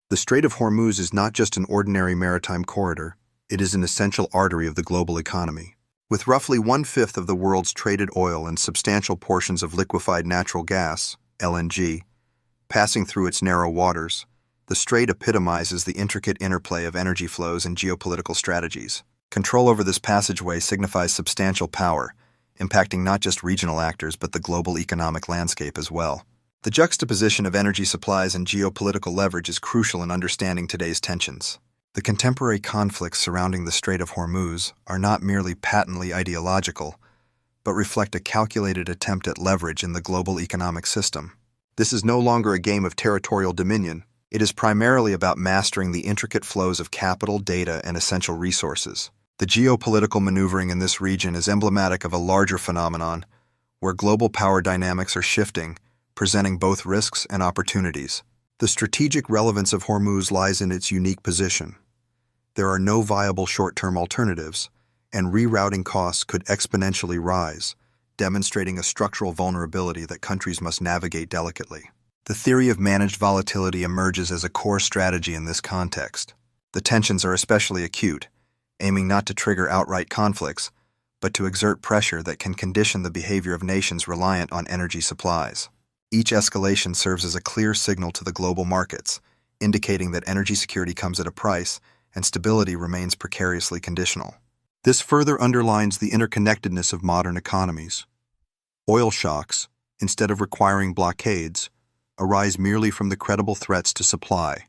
The Strait of Hormuz is not just an ordinary maritime corridor, it is an essential artery of the global economy. With roughly one-fifth of the world's traded oil and substantial portions of liquefied natural gas, LNG, passing through its narrow waters, the strait epitomizes the intricate interplay of energy flows and geopolitical strategies. Control over this passageway signifies substantial power, impacting not just regional actors but the global economic landscape as well. The juxtaposition of energy supplies and geopolitical leverage is crucial in understanding today's tensions. The contemporary conflicts surrounding the Strait of Hormuz are not merely patently ideological, but reflect a calculated attempt at leverage in the global economic system. This is no longer a game of territorial dominion. It is primarily about mastering the intricate flows of capital, data, and essential resources. The geopolitical maneuvering in this region is emblematic of a larger phenomenon, where global power dynamics are shifting, presenting both risks and opportunities. The strategic relevance of Hormuz lies in its unique position. There are no viable short-term alternatives, and rerouting costs could exponentially rise, demonstrating a structural vulnerability that countries must navigate delicately. The theory of managed volatility emerges as a core strategy in this context. The tensions are especially acute, aiming not to trigger outright conflicts, but to exert pressure that can condition the behavior of nations reliant on energy supplies. Each escalation serves as a clear signal to the global markets, indicating that energy security comes at a price and stability remains precariously conditional. This further underlines the interconnectedness of modern economies. Oil shocks, instead of requiring blockades, arise merely from the credible threats to supply,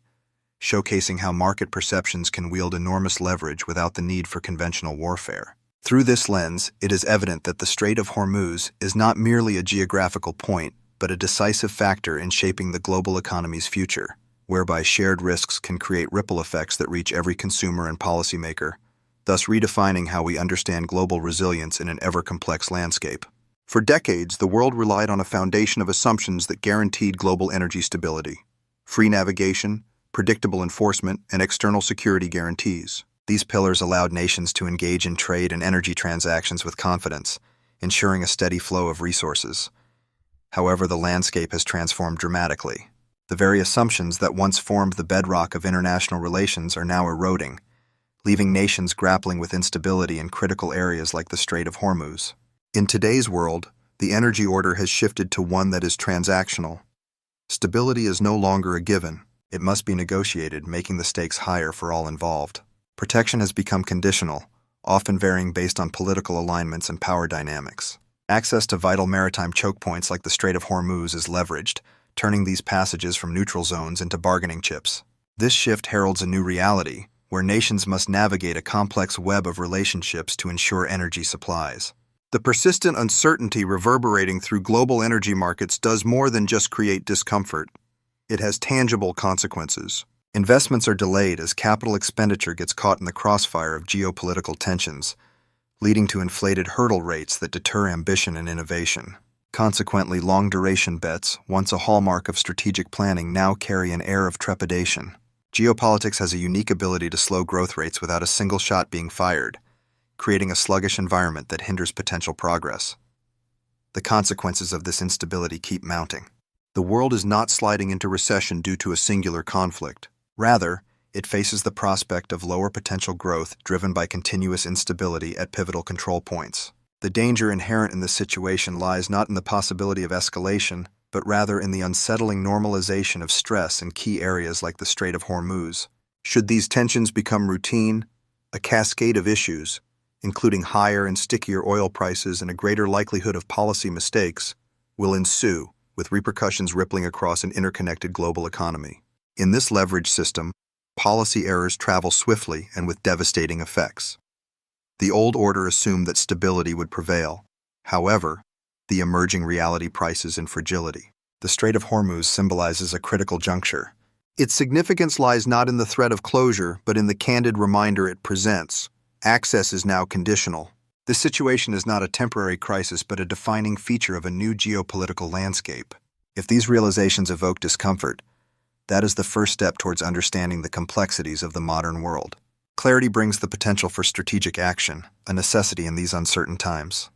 showcasing how market perceptions can wield enormous leverage without the need for conventional warfare. Through this lens, it is evident that the Strait of Hormuz is not merely a geographical point, but a decisive factor in shaping the global economy's future, whereby shared risks can create ripple effects that reach every consumer and policymaker, thus redefining how we understand global resilience in an ever-complex landscape. For decades, the world relied on a foundation of assumptions that guaranteed global energy stability: free navigation, predictable enforcement, and external security guarantees. These pillars allowed nations to engage in trade and energy transactions with confidence, ensuring a steady flow of resources. However, the landscape has transformed dramatically. The very assumptions that once formed the bedrock of international relations are now eroding, leaving nations grappling with instability in critical areas like the Strait of Hormuz. In today's world, the energy order has shifted to one that is transactional. Stability is no longer a given. It must be negotiated, making the stakes higher for all involved. Protection has become conditional, often varying based on political alignments and power dynamics. Access to vital maritime chokepoints like the Strait of Hormuz is leveraged, turning these passages from neutral zones into bargaining chips. This shift heralds a new reality, where nations must navigate a complex web of relationships to ensure energy supplies. The persistent uncertainty reverberating through global energy markets does more than just create discomfort. It has tangible consequences. Investments are delayed as capital expenditure gets caught in the crossfire of geopolitical tensions, leading to inflated hurdle rates that deter ambition and innovation. Consequently, long-duration bets, once a hallmark of strategic planning, now carry an air of trepidation. Geopolitics has a unique ability to slow growth rates without a single shot being fired, creating a sluggish environment that hinders potential progress. The consequences of this instability keep mounting. The world is not sliding into recession due to a singular conflict. Rather, it faces the prospect of lower potential growth driven by continuous instability at pivotal control points. The danger inherent in this situation lies not in the possibility of escalation, but rather in the unsettling normalization of stress in key areas like the Strait of Hormuz. Should these tensions become routine, a cascade of issues, including higher and stickier oil prices and a greater likelihood of policy mistakes, will ensue, with repercussions rippling across an interconnected global economy. In this leverage system, policy errors travel swiftly and with devastating effects. The old order assumed that stability would prevail. However, the emerging reality prices in fragility. The Strait of Hormuz symbolizes a critical juncture. Its significance lies not in the threat of closure, but in the candid reminder it presents. Access is now conditional. This situation is not a temporary crisis, but a defining feature of a new geopolitical landscape. If these realizations evoke discomfort, that is the first step towards understanding the complexities of the modern world. Clarity brings the potential for strategic action, a necessity in these uncertain times.